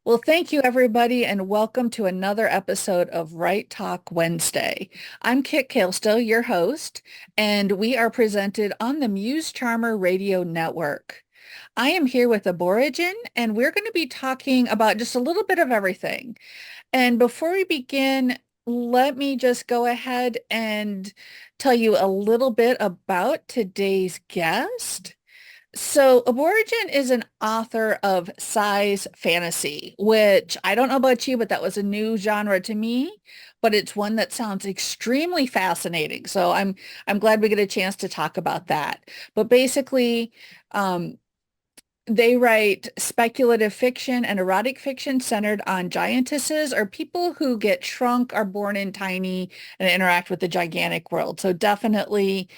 Well, thank you, everybody, and welcome to another episode of Right Talk Wednesday. I'm Kit Kalestow, your host, and we are presented on the Muse Charmer Radio Network. I am here with Aborigen, and we're going to be talking about just a little bit of everything. And before we begin, let me just go ahead and tell you a little bit about today's guest. So Aborigen is an author of size fantasy, which I don't know about you, but that was a new genre to me, but it's one that sounds extremely fascinating. So I'm glad we get a chance to talk about that. But basically, um, they write speculative fiction and erotic fiction centered on giantesses or people who get shrunk, are born in tiny, and interact with the gigantic world. So definitely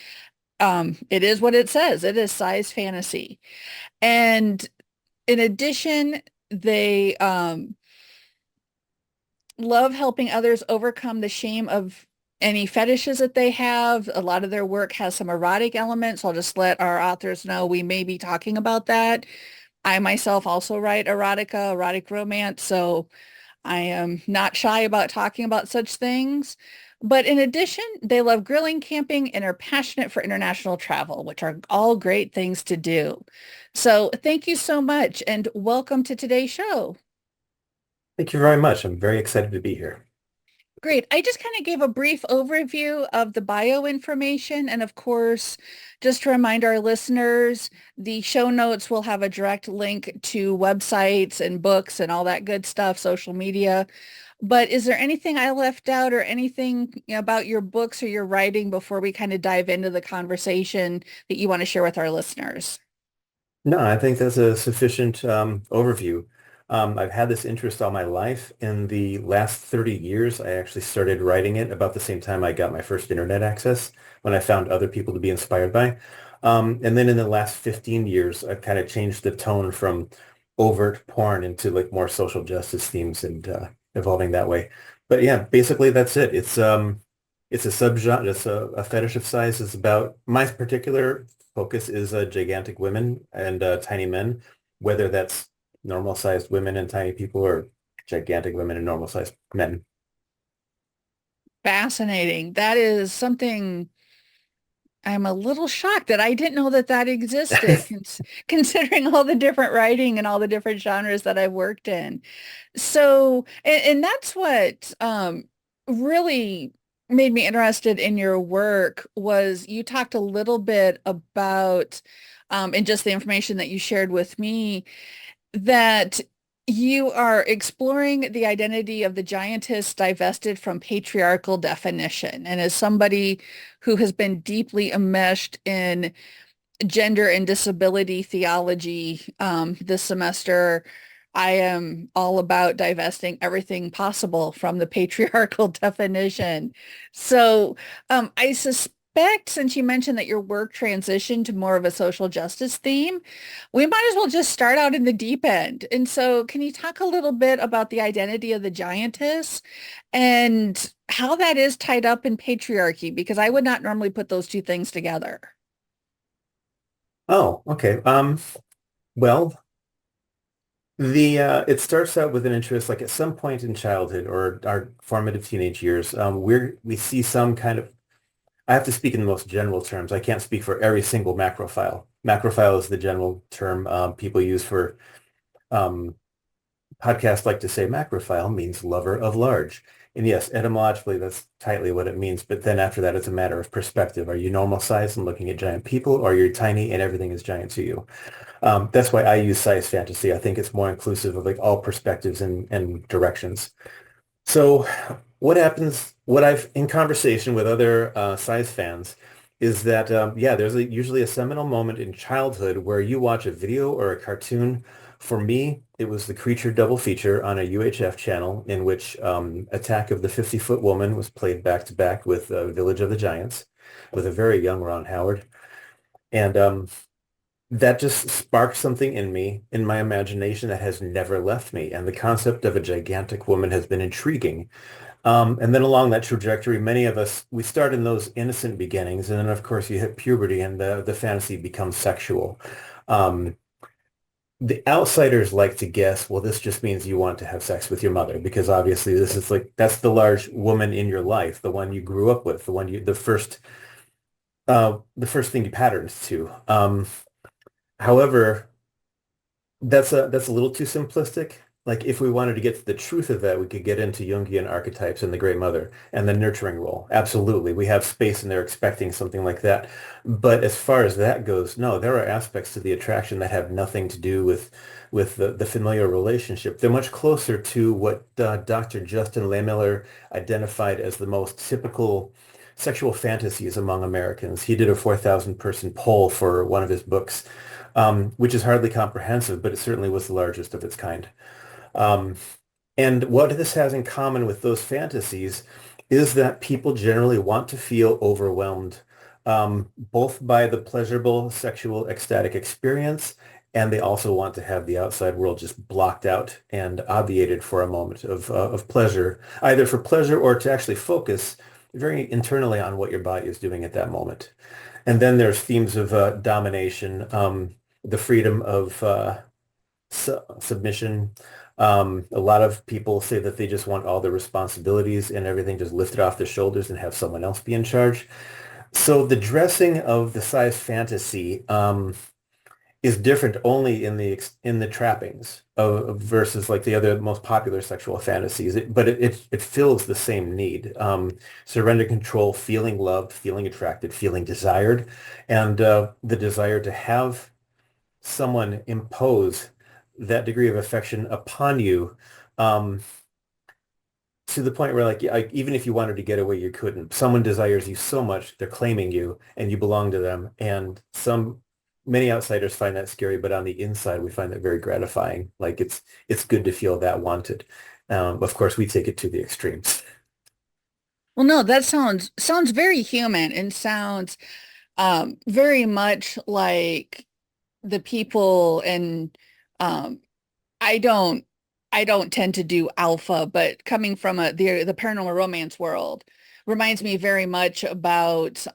it is what it says. It is size fantasy. And in addition, they love helping others overcome the shame of any fetishes that they have. A lot of their work has some erotic elements. I'll just let our authors know we may be talking about that. I myself also write erotica, erotic romance, so I am not shy about talking about such things. But in addition, they love grilling, camping, and are passionate for international travel, which are all great things to do. So thank you so much and welcome to today's show. Thank you very much. I'm very excited to be here. Great. I just kind of gave a brief overview of the bio information. And of course, just to remind our listeners, the show notes will have a direct link to websites and books and all that good stuff, social media. But is there anything I left out or anything about your books or your writing before we kind of dive into the conversation that you want to share with our listeners? No, I think that's a sufficient overview. I've had this interest all my life. In the last 30 years, I actually started writing it about the same time I got my first internet access, when I found other people to be inspired by. And then in the last 15 years, I've kind of changed the tone from overt porn into like more social justice themes and evolving that way. But yeah, basically that's it. It's a subgenre, it's a fetish of size. It's about my particular focus is gigantic women and tiny men, whether that's normal-sized women and tiny people or gigantic women and normal-sized men. Fascinating. That is something I'm a little shocked that I didn't know that that existed, considering all the different writing and all the different genres that I've worked in. So, and that's what really made me interested in your work was you talked a little bit about, and just the information that you shared with me, that you are exploring the identity of the giantess divested from patriarchal definition. And as somebody who has been deeply enmeshed in gender and disability theology this semester, I am all about divesting everything possible from the patriarchal definition. So I suspect, since you mentioned that your work transitioned to more of a social justice theme, we might as well just start out in the deep end. And so can you talk a little bit about the identity of the giantess and how that is tied up in patriarchy? Because I would not normally put those two things together. Oh, okay. Well, the it starts out with an interest, like at some point in childhood or our formative teenage years, we see some kind of. I have to speak in the most general terms. I can't speak for every single macrophile. Macrophile is the general term people use for um, podcasts like to say macrophile means lover of large. And yes, etymologically, that's tightly what it means. But then after that, it's a matter of perspective. Are you normal size and looking at giant people, or you're tiny and everything is giant to you? That's why I use size fantasy. I think it's more inclusive of like all perspectives and directions. So what happens, what I've in conversation with other science fans is that, yeah, there's usually a seminal moment in childhood where you watch a video or a cartoon. For me, it was the Creature double feature on a UHF channel in which Attack of the 50-Foot Woman was played back to back with Village of the Giants with a very young Ron Howard. And that just sparked something in me, in my imagination, that has never left me. And the concept of a gigantic woman has been intriguing. And then along that trajectory, many of us, we start in those innocent beginnings. And then, of course, you hit puberty and the fantasy becomes sexual. Um, the outsiders like to guess, well, this just means you want to have sex with your mother because obviously this is like that's the large woman in your life, the one you grew up with, the one you the first thing you patterned to. However, that's a little too simplistic. Like if we wanted to get to the truth of that, we could get into Jungian archetypes and the Great Mother and the nurturing role. Absolutely. We have space and they're expecting something like that. But as far as that goes, no, there are aspects to the attraction that have nothing to do with the familial relationship. They're much closer to what Dr. Justin Lehmiller identified as the most typical sexual fantasies among Americans. He did a 4,000 person poll for one of his books, which is hardly comprehensive, but it certainly was the largest of its kind. Um, and what this has in common with those fantasies is that people generally want to feel overwhelmed, both by the pleasurable sexual ecstatic experience, and they also want to have the outside world just blocked out and obviated for a moment of pleasure, either for pleasure or to actually focus very internally on what your body is doing at that moment. And then there's themes of domination, the freedom of submission. A lot of people say that they just want all the responsibilities and everything just lifted off their shoulders and have someone else be in charge. So the dressing of the size fantasy is different only in the trappings versus like the other most popular sexual fantasies. But it fills the same need. Surrender control, feeling loved, feeling attracted, feeling desired, and the desire to have someone impose that degree of affection upon you, um, to the point where even if you wanted to get away, you couldn't. Someone desires you so much, they're claiming you and you belong to them. And many outsiders find that scary, but on the inside, we find that very gratifying. Like it's good to feel that wanted. Of course, we take it to the extremes. Well, no, that sounds very human and sounds very much like the people and um, I don't I don't tend to do alpha, but coming from the paranormal romance world reminds me very much about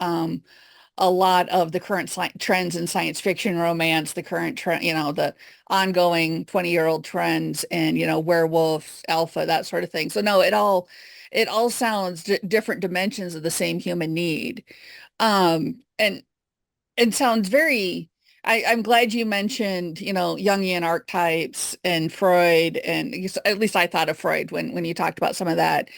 a lot of the current trends in science fiction romance, the current trend, the ongoing 20-year-old trends and, werewolf, alpha, that sort of thing. So no, it all sounds different dimensions of the same human need. And it sounds very, I'm glad you mentioned, Jungian archetypes and Freud, and at least I thought of Freud when you talked about some of that.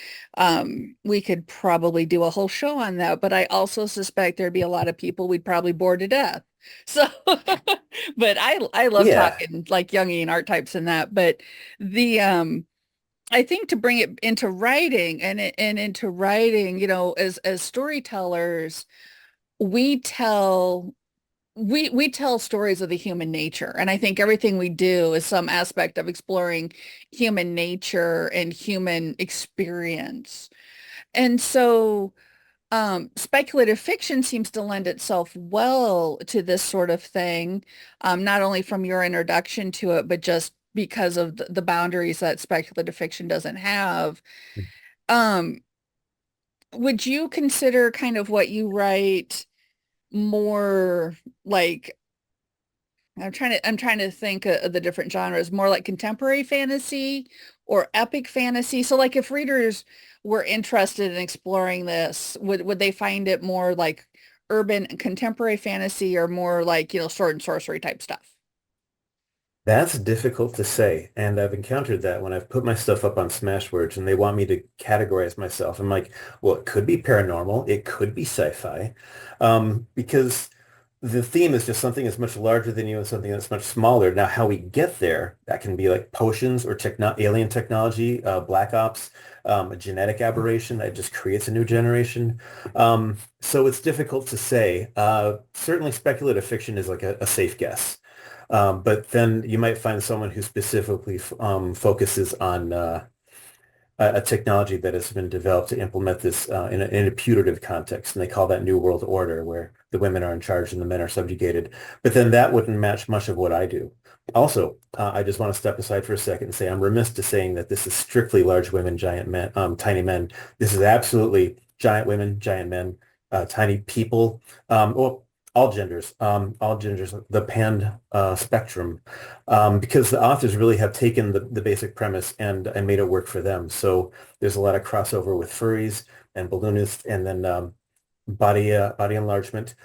We could probably do a whole show on that, but I also suspect there'd be a lot of people we'd probably bore to death. So, but I love Yeah, talking like Jungian archetypes and that, but the I think to bring it into writing and into writing, as storytellers, we tell we tell stories of the human nature. And I think everything we do is some aspect of exploring human nature and human experience. And so speculative fiction seems to lend itself well to this sort of thing, not only from your introduction to it, but just because of the boundaries that speculative fiction doesn't have. Um, would you consider kind of what you write more like I'm trying to think of the different genres, more like contemporary fantasy or epic fantasy. So like if readers were interested in exploring this, would they find it more like urban contemporary fantasy or more like, sword and sorcery type stuff? that's difficult to say. And I've encountered that when I've put my stuff up on Smashwords and they want me to categorize myself. I'm like, well, it could be paranormal. It could be sci-fi. Because the theme is just something that's much larger than you and something that's much smaller. Now, how we get there, that can be like potions or alien technology, black ops, a genetic aberration that just creates a new generation. So it's difficult to say. Certainly speculative fiction is like a safe guess. But then you might find someone who specifically focuses on a technology that has been developed to implement this in a putative context, and they call that New World Order, where the women are in charge and the men are subjugated. But then that wouldn't match much of what I do. Also, I just want to step aside for a second and say I'm remiss to saying that this is strictly large women, giant men, tiny men. This is absolutely giant women, giant men, tiny people. Well, all genders, the pan spectrum, because the authors really have taken the basic premise and made it work for them. So there's a lot of crossover with furries and balloonists, and then body enlargement,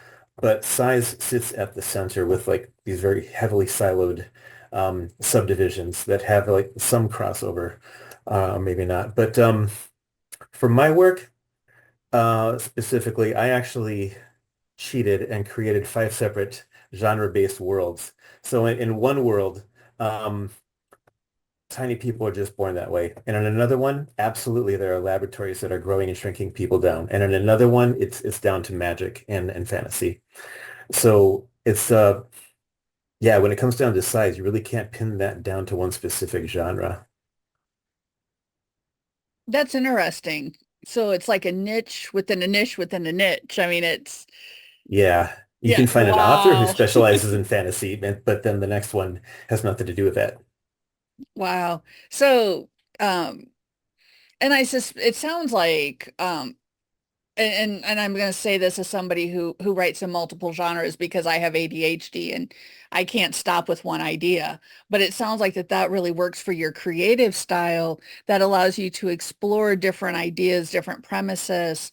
but size sits at the center with like these very heavily siloed subdivisions that have like some crossover, maybe not. But for my work specifically, I actually cheated and created five separate genre-based worlds. So in one world, um, tiny people are just born that way. And in another one, absolutely, there are laboratories that are growing and shrinking people down. And in another one, it's down to magic and fantasy. So it's yeah, when it comes down to size, you really can't pin that down to one specific genre. That's interesting. So it's like a niche within a niche within a niche. I mean, it's, Yeah, you yeah, can find an author who wow. specializes in fantasy, but then the next one has nothing to do with that. Wow. So, and it sounds like, and I'm going to say this as somebody who writes in multiple genres because I have ADHD and I can't stop with one idea. But it sounds like that really works for your creative style that allows you to explore different ideas, different premises,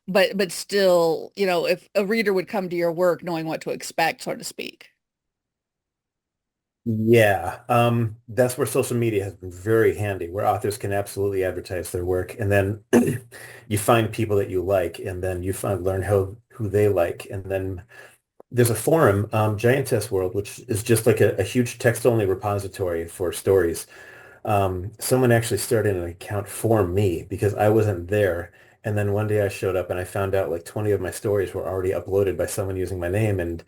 but still, if a reader would come to your work knowing what to expect, so to speak. Yeah, that's where social media has been very handy, where authors can absolutely advertise their work, and then you find people that you like, and then you find learn who they like, and then there's a forum, Giantess World, which is just like a huge text-only repository for stories. Someone actually started an account for me because I wasn't there, and then one day I showed up and I found out like 20 of my stories were already uploaded by someone using my name, and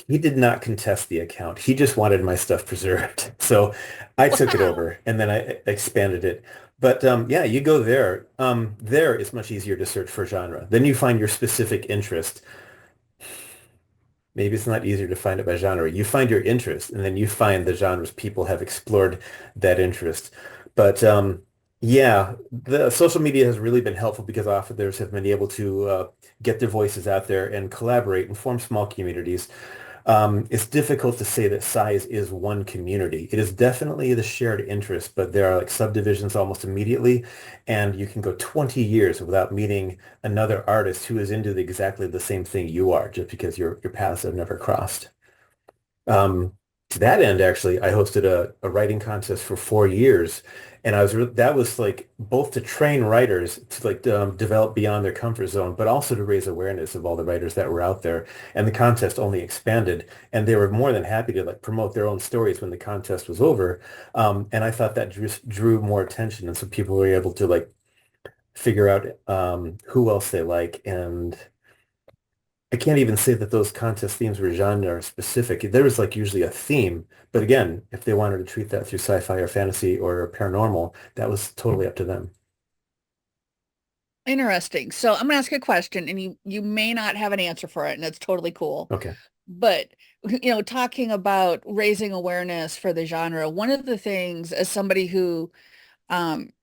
he did not contest the account. He just wanted my stuff preserved. So I took it Wow. over and then I expanded it. But yeah, you go there. There it's much easier to search for genre. Then you find your specific interest. Maybe it's not easier to find it by genre. You find your interest and then you find the genres people have explored that interest. But yeah, the social media has really been helpful because authors have been able to get their voices out there and collaborate and form small communities. It's difficult to say that size is one community. It is definitely the shared interest, but there are like subdivisions almost immediately, and you can go 20 years without meeting another artist who is into exactly the same thing you are, just because your paths have never crossed. Um, to that end, actually, I hosted a writing contest for 4 years, and that was like both to train writers to like develop beyond their comfort zone, but also to raise awareness of all the writers that were out there. And the contest only expanded, and they were more than happy to like promote their own stories when the contest was over. And I thought that drew more attention, and so people were able to like figure out who else they like and I can't even say that those contest themes were genre specific. There was like usually a theme, but again, if they wanted to treat that through sci-fi or fantasy or paranormal, that was totally up to them. Interesting. So I'm gonna ask you a question, and you may not have an answer for it, and it's totally cool. Okay. But talking about raising awareness for the genre, one of the things as somebody who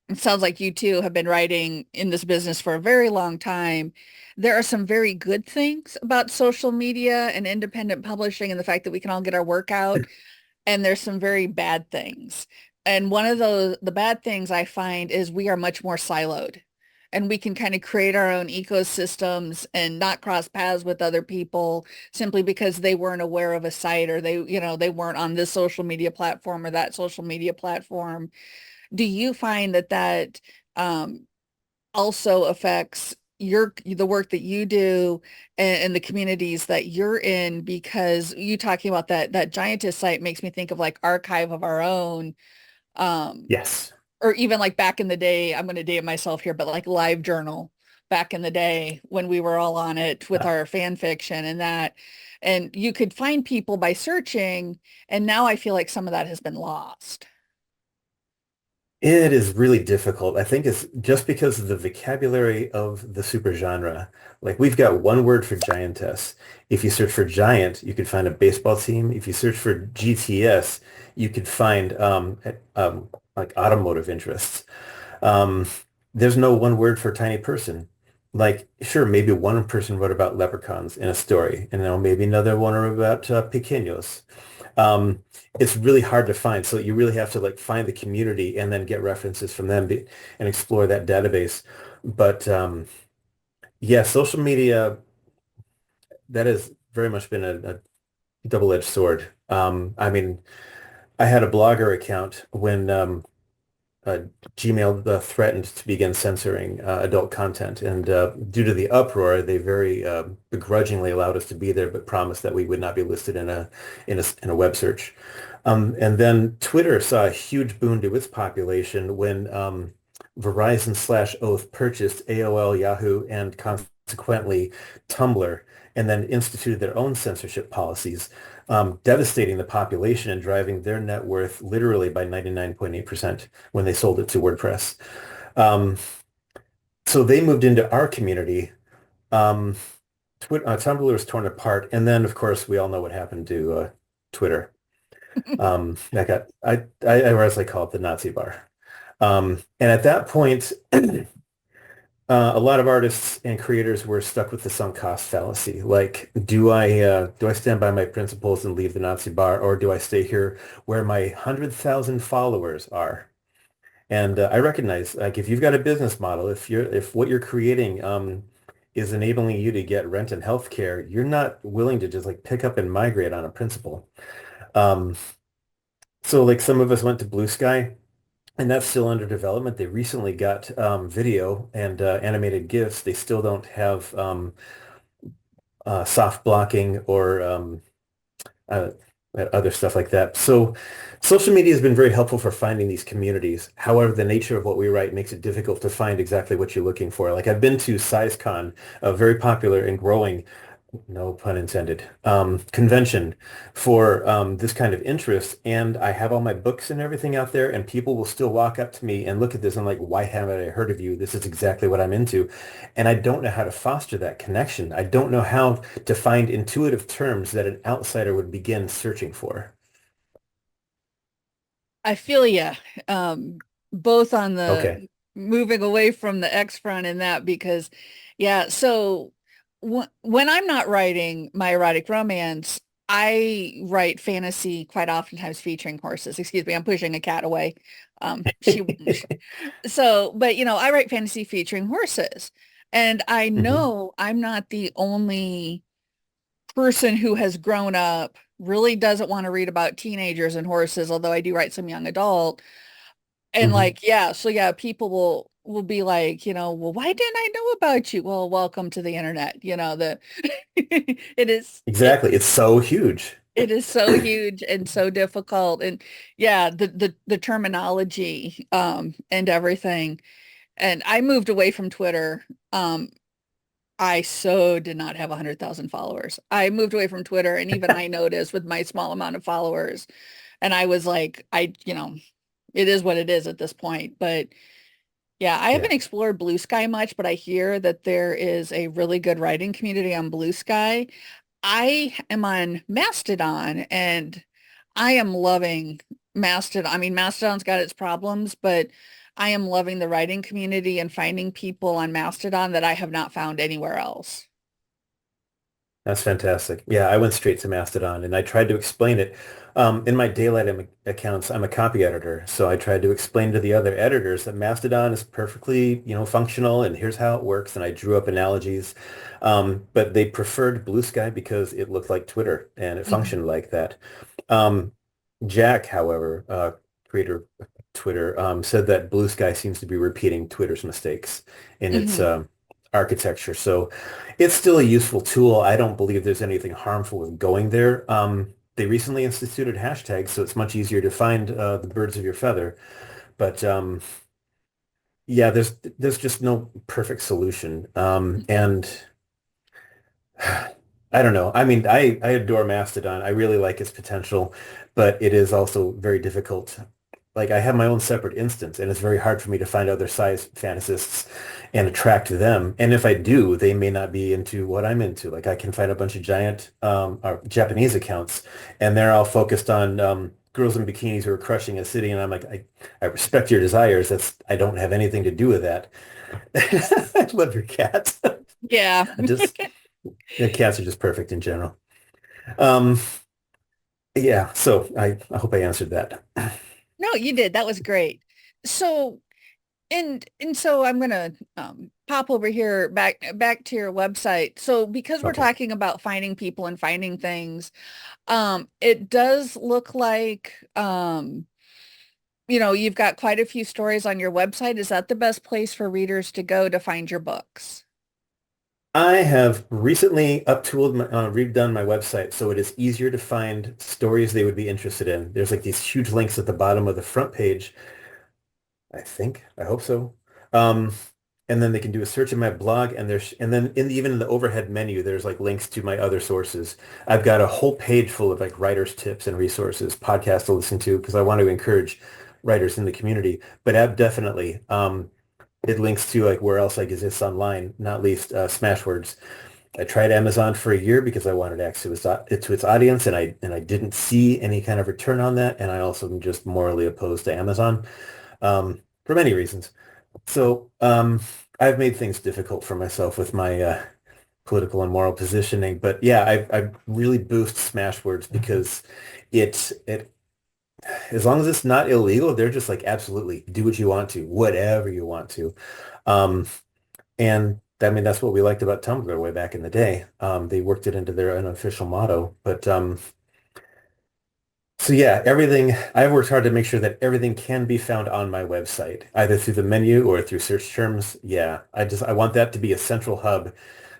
it sounds like you too have been writing in this business for a very long time, there are some very good things about social media and independent publishing and the fact that we can all get our work out. And there's some very bad things. And one of the bad things I find is we are much more siloed and we can kind of create our own ecosystems and not cross paths with other people simply because they weren't aware of a site or they weren't on this social media platform or that social media platform. Do you find that um, also affects the work that you do and the communities that you're in? Because you talking about that giantess site makes me think of like Archive of Our Own, um, Yes. or even like back in the day, I'm going to date myself here, but like Live Journal back in the day when we were all on it with Uh, our fan fiction and you could find people by searching, and now I feel like some of that has been lost. it is really difficult. I think it's just because of the vocabulary of the supergenre. Like we've got one word for giantess. If you search for giant, you could find a baseball team. If you search for GTS, you could find like automotive interests. Um, there's no one word for tiny person. like, sure, maybe one person wrote about leprechauns in a story, and maybe another one wrote about pequeños. Um, it's really hard to find, so you really have to like find the community and then get references from them and explore that database. But yeah, social media, that has very much been a double-edged sword. I mean, I had a blogger account when uh, Gmail threatened to begin censoring adult content. And due to the uproar, they very begrudgingly allowed us to be there, but promised that we would not be listed in a web search. And then Twitter saw a huge boon to its population when Verizon slash Oath purchased AOL, Yahoo, and consequently Tumblr, and then instituted their own censorship policies, devastating the population and driving their net worth literally by 99.8% when they sold it to WordPress. Um, so they moved into our community. Um, Tumblr was torn apart, and then of course we all know what happened to Twitter. That got or as I call it, the Nazi bar. And at that point, a lot of artists and creators were stuck with the sunk cost fallacy. Like, do I stand by my principles and leave the Nazi bar, or do I stay here where my 100,000 followers are? And I recognize, like, if you've got a business model, if what you're creating is enabling you to get rent and health care, you're not willing to just like pick up and migrate on a principle. Um, so like some of us went to Blue Sky. And that's still under development. They recently got video and animated GIFs. They still don't have soft blocking or uh, other stuff like that. So social media has been very helpful for finding these communities. However, the nature of what we write makes it difficult to find exactly what you're looking for. Like I've been to SciCon, a very popular and growing, no pun intended, convention for this kind of interest. And I have all my books and everything out there, and people will still walk up to me and look at this and like, why haven't I heard of you? This is exactly what I'm into. And I don't know how to foster that connection. I don't know how to find intuitive terms that an outsider would begin searching for. I feel ya, both on Okay. the moving away from the X front and that because, yeah, so when I'm not writing my erotic romance, I write fantasy quite oftentimes featuring horses. Excuse me, I'm pushing a cat away. But I write fantasy featuring horses. And I Hmm. know I'm not the only person who has grown up, really doesn't want to read about teenagers and horses, although I do write some young adult. And Hmm. like, yeah, so yeah, people will be like, well, why didn't I know about you? Well, welcome to the internet. It is it Exactly. It's so huge. it is so huge and so difficult. And yeah, the terminology and everything. And I moved away from Twitter. I so did not have 100,000 followers. I moved away from Twitter, and even I noticed with my small amount of followers. And I was like, it is what it is at this point. But yeah, I Yeah, haven't explored Blue Sky much, but I hear that there is a really good writing community on Blue Sky. I am on Mastodon, and I am loving Mastodon. I mean, Mastodon's got its problems, but I am loving the writing community and finding people on Mastodon that I have not found anywhere else. that's fantastic. Yeah, I went straight to Mastodon and I tried to explain it. In my Daylight accounts, I'm a copy editor, so I tried to explain to the other editors that Mastodon is perfectly, functional and here's how it works. And I drew up analogies. But they preferred Blue Sky because it looked like Twitter and it Mhm. functioned like that. Um, Jack, however, creator of Twitter, said that Blue Sky seems to be repeating Twitter's mistakes in its Mhm. architecture. So it's still a useful tool. I don't believe there's anything harmful with going there. They recently instituted hashtags, so it's much easier to find the birds of your feather. But yeah, there's just no perfect solution. And I don't know. I mean, I adore Mastodon. I really like its potential, but it is also very difficult. Like I have my own separate instance, and it's very hard for me to find other size fantasists and attract them. And if I do, they may not be into what I'm into. Like I can find a bunch of giant or Japanese accounts, and they're all focused on girls in bikinis who are crushing a city, and I'm like, I respect your desires. I don't have anything to do with that. I love your cat. Yeah. I just the cats are just perfect in general. Um, yeah, so I hope I answered that. No, you did. That was great. So, and so I'm gonna pop over here back to your website. So because we're Okay. talking about finding people and finding things, it does look like you've got quite a few stories on your website. Is that the best place for readers to go to find your books? I have recently redone my website so it is easier to find stories they would be interested in. There's like these huge links at the bottom of the front page. I think, I hope so. Um, and then they can do a search in my blog, and then even in the overhead menu, there's like links to my other sources. I've got a whole page full of like writers' tips and resources, podcasts to listen to because I want to encourage writers in the community. But definitely, it links to like where else I exist online, not least Smashwords. I tried Amazon for a year because I wanted access to its audience, and I didn't see any kind of return on that. And I also am just morally opposed to Amazon for many reasons. So I've made things difficult for myself with my political and moral positioning. But yeah, I really boost Smashwords because it as long as it's not illegal, they're just like absolutely do what you want to, whatever you want to. Um, and I mean that's what we liked about Tumblr way back in the day. They worked it into their unofficial motto. But so yeah, everything, I've worked hard to make sure that everything can be found on my website, either through the menu or through search terms. Yeah, I want that to be a central hub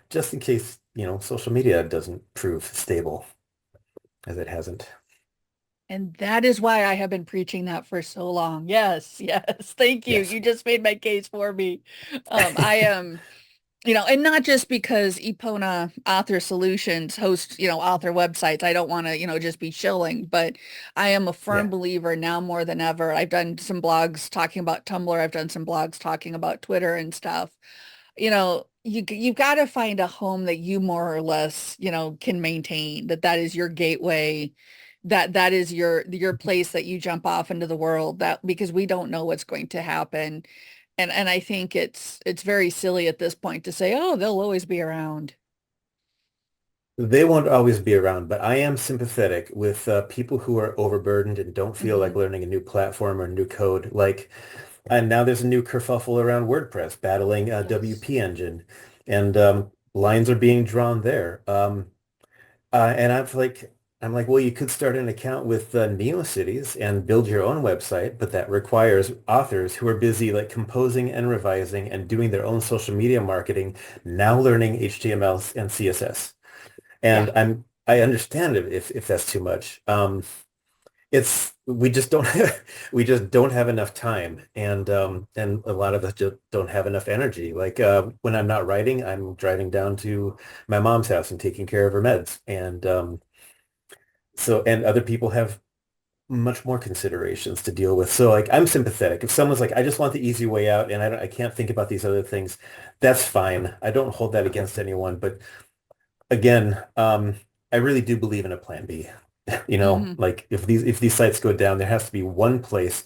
just in case, social media doesn't prove stable as it hasn't. And that is why I have been preaching that for so long. Yes, yes. Thank you. Yes. You just made my case for me. I am, and not just because Epona Author Solutions hosts, author websites. I don't want to, just be shilling, but I am a firm Yeah. believer now more than ever. I've done some blogs talking about Tumblr. I've done some blogs talking about Twitter and stuff. You've got to find a home that you more or less, can maintain, that is your gateway, that is your place that you jump off into the world, that because we don't know what's going to happen. And I think it's very silly at this point to say, oh, they'll always be around. They won't always be around, but I am sympathetic with people who are overburdened and don't feel like Hmm. learning a new platform or new code. Like, and now there's a new kerfuffle around WordPress battling Yes. WP Engine, and lines are being drawn there. And I'm like, well, you could start an account with NeoCities and build your own website, but that requires authors who are busy like composing and revising and doing their own social media marketing, now learning HTML and CSS. Yeah. And I understand it if that's too much. It's we just don't we just don't have enough time, and a lot of us just don't have enough energy. Like when I'm not writing, I'm driving down to my mom's house and taking care of her meds, and and other people have much more considerations to deal with. So like I'm sympathetic. If someone's like, I just want the easy way out, and I can't think about these other things, that's fine. I don't hold that against anyone, but again, I really do believe in a plan B. Hmm. Like if these sites go down, there has to be one place,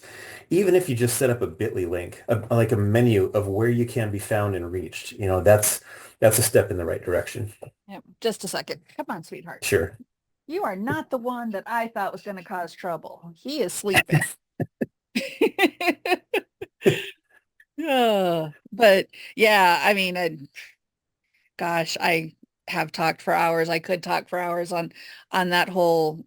even if you just set up a bit.ly link, like a menu of where you can be found and reached. That's a step in the right direction. Yeah. Just a second. Come on, sweetheart. Sure. You are not the one that I thought was going to cause trouble. He is sleeping. But yeah, I mean, gosh, I have talked for hours. I could talk for hours on that whole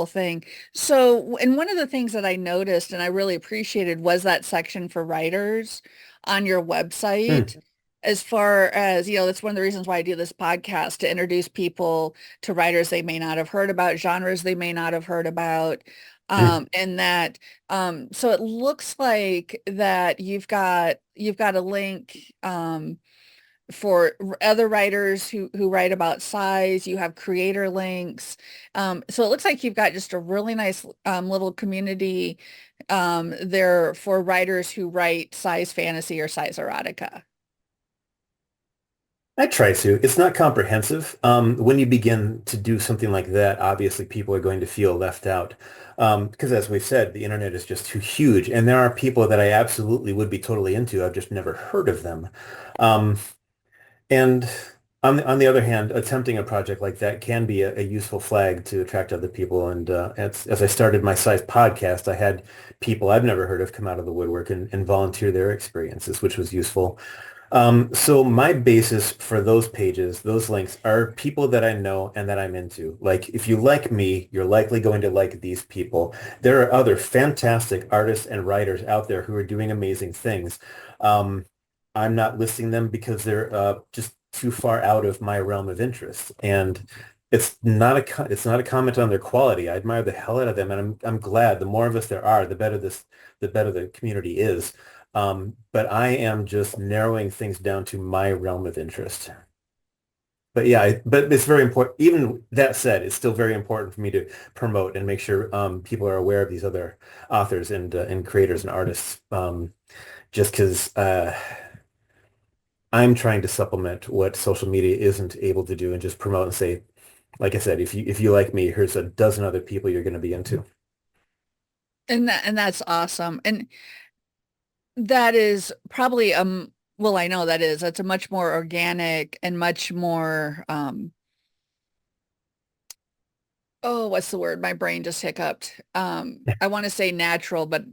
thing. So, and one of the things that I noticed and I really appreciated was that section for writers on your website. Hmm. As far as, that's one of the reasons why I do this podcast, to introduce people to writers they may not have heard about, genres they may not have heard about. Hmm. And that, so it looks like that you've got a link, for other writers who write about size. You have creator links. So it looks like you've got just a really nice little community there for writers who write size fantasy or size erotica. I try to. It's not comprehensive. When you begin to do something like that, obviously people are going to feel left out. Because as we've said, the internet is just too huge, and there are people that I absolutely would be totally into. I've just never heard of them. Um, and on the other hand, attempting a project like that can be a useful flag to attract other people. And as I started my size podcast, I had people I've never heard of come out of the woodwork and volunteer their experiences, which was useful. So my basis for those pages, those links are people that I know and that I'm into. Like if you like me, you're likely going to like these people. There are other fantastic artists and writers out there who are doing amazing things. Um, I'm not listing them because they're just too far out of my realm of interest. And it's not a comment on their quality. I admire the hell out of them, and I'm glad the more of us there are, the better the community is. But I am just narrowing things down to my realm of interest. But yeah, but it's very important. Even that said, it's still very important for me to promote and make sure people are aware of these other authors and creators and artists. Just because I'm trying to supplement what social media isn't able to do and just promote and say, like I said, if you like me, here's a dozen other people you're going to be into. And that's awesome. And that is probably well, I know that is. That's a much more organic and much more oh, what's the word? My brain just hiccuped. I want to say natural, but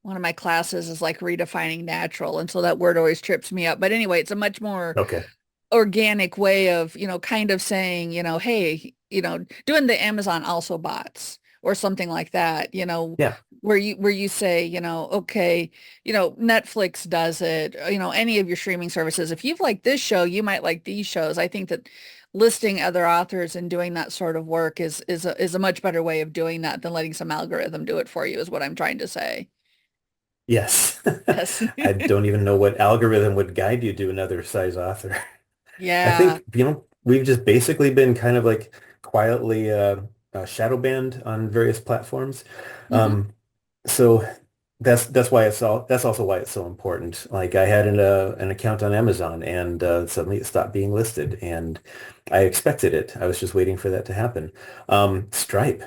one of my classes is like redefining natural, and so that word always trips me up. But anyway, it's a much more Okay. organic way of, kind of saying, hey, doing the Amazon also bots or something like that, Yeah. where you say, okay, Netflix does it, any of your streaming services. If you've liked this show, you might like these shows. I think that listing other authors and doing that sort of work is a much better way of doing that than letting some algorithm do it for you, is what I'm trying to say. Yes. Yes. I don't even know what algorithm would guide you to another size author. I Yeah. think, we've just basically been kind of like quietly shadow banned on various platforms. Hmm. Um, so that's why that's also why it's so important. Like I had an account on Amazon and suddenly it stopped being listed and I expected it. I was just waiting for that to happen. Stripe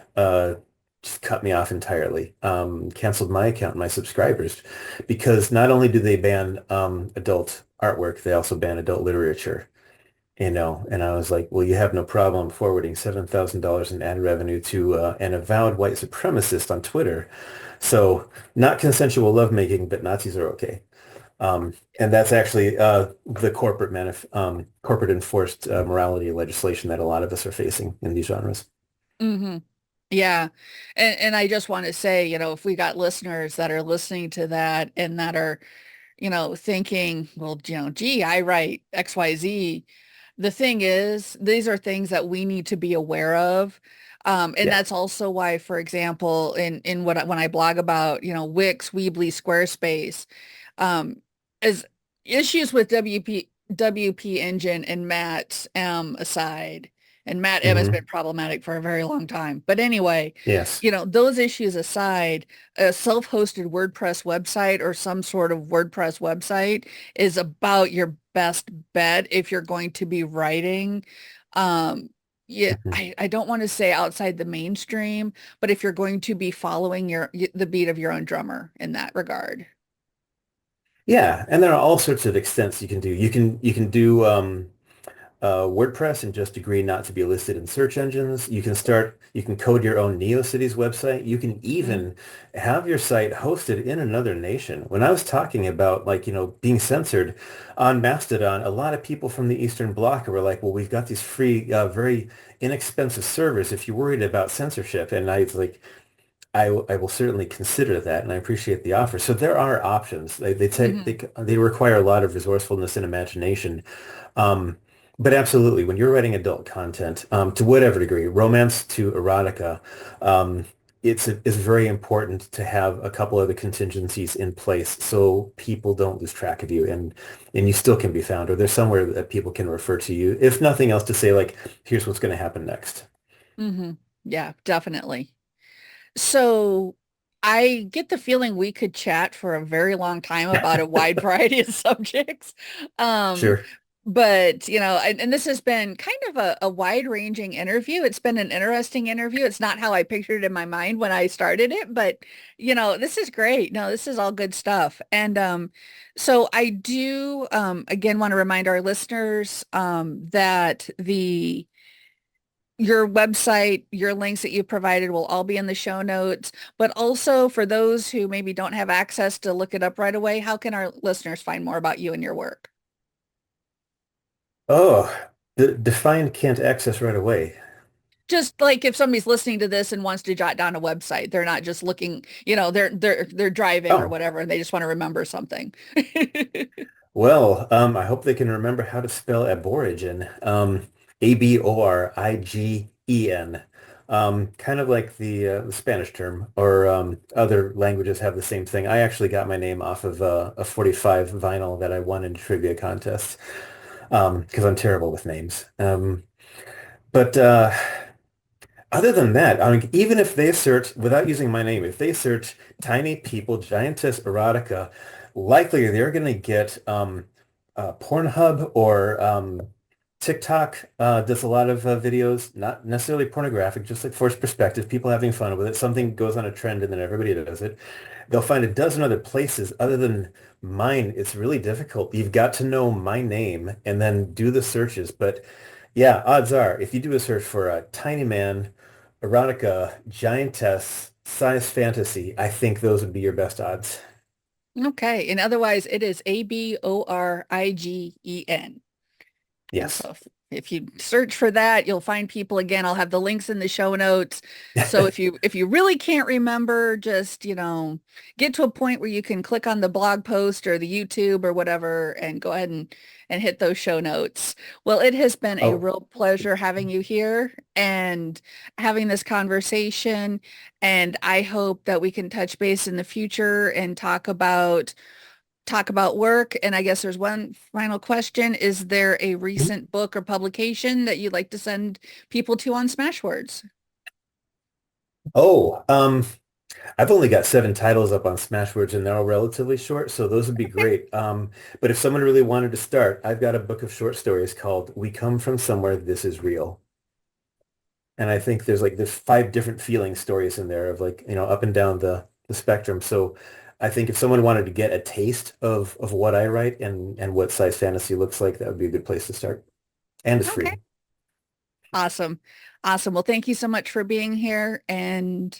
just cut me off entirely. Canceled my account and my subscribers because not only do they ban adult artwork, they also ban adult literature. And I was like, well, you have no problem forwarding $7,000 in ad revenue to an avowed white supremacist on Twitter. So not consensual lovemaking, but Nazis are okay. And that's actually the corporate enforced morality legislation that a lot of us are facing in these genres. Hmm. Yeah. And I just want to say, if we got listeners that are listening to that and that are, thinking, well, gee, I write XYZ. The thing is, these are things that we need to be aware of. And Yeah. that's also why, for example, in when I blog about, Wix, Weebly, Squarespace, um, as issues with WP Engine and Matt M aside, and Matt M has Hmm. been problematic for a very long time. But anyway, Yes. those issues aside, a self-hosted WordPress website or some sort of WordPress website is about your best bet if you're going to be writing. Um, yeah, Mhm. I don't want to say outside the mainstream, but if you're going to be following the beat of your own drummer in that regard. Yeah, and there are all sorts of extents you can do. You can do WordPress and just agree not to be listed in search engines. You can code your own NeoCities website. You can Mm-hmm. even have your site hosted in another nation. When I was talking about like, being censored on Mastodon, a lot of people from the Eastern Bloc were like, well, we've got these free, very inexpensive servers if you're worried about censorship. And I was like, I will certainly consider that, and I appreciate the offer. So there are options. They require a lot of resourcefulness and imagination. Um, but absolutely, when you're writing adult content, to whatever degree, romance to erotica, um, it's very important to have a couple of the contingencies in place so people don't lose track of you and you still can be found, or there's somewhere that people can refer to you, if nothing else, to say like, here's what's going to happen next. Hmm. Yeah, definitely. So I get the feeling we could chat for a very long time about a wide variety of subjects. Um, Sure. but and this has been kind of a wide-ranging interview. It's been an interesting interview. It's not how I pictured it in my mind when I started it, but this is great. No, this is all good stuff. And so I do again want to remind our listeners that the your website, your links that you provided will all be in the show notes. But also for those who maybe don't have access to look it up right away, how can our listeners find more about you and your work? Oh, the defined can't access right away. Just like if somebody's listening to this and wants to jot down a website, they're not just looking, they're driving or Oh, whatever, and they just want to remember something. well, I hope they can remember how to spell Aborigen. Aborigen. Kind of like the Spanish term, or other languages have the same thing. I actually got my name off of a 45 vinyl that I won in a trivia contest because I'm terrible with names. But other than that, I mean, even if they search, without using my name, if they search tiny people, giantess erotica, likely they're going to get Pornhub or TikTok does a lot of videos, not necessarily pornographic, just like forced perspective, people having fun with it. Something goes on a trend and then everybody does it. They'll find a dozen other places other than mine. It's really difficult. You've got to know my name and then do the searches. But yeah, odds are, if you do a search for a tiny man, erotica, giantess, science fantasy, I think those would be your best odds. Okay. And otherwise, it is Aborigen. And Yes. so if you search for that, you'll find people again. I'll have the links in the show notes. So if you really can't remember, just, get to a point where you can click on the blog post or the YouTube or whatever and go ahead and hit those show notes. Well, it has been a Oh, real pleasure having you here and having this conversation. And I hope that we can touch base in the future and talk about work. And I guess there's one final question. Is there a recent book or publication that you'd like to send people to on Smashwords? oh, I've only got 7 titles up on Smashwords and they're all relatively short, so those would be Okay. great. But if someone really wanted to start, I've got a book of short stories called We Come From Somewhere, This Is Real. And I think there's 5 different feeling stories in there of like, up and down the spectrum. So I think if someone wanted to get a taste of what I write and what science fantasy looks like, that would be a good place to start. And it's Okay. free. Awesome. Awesome. Well, thank you so much for being here and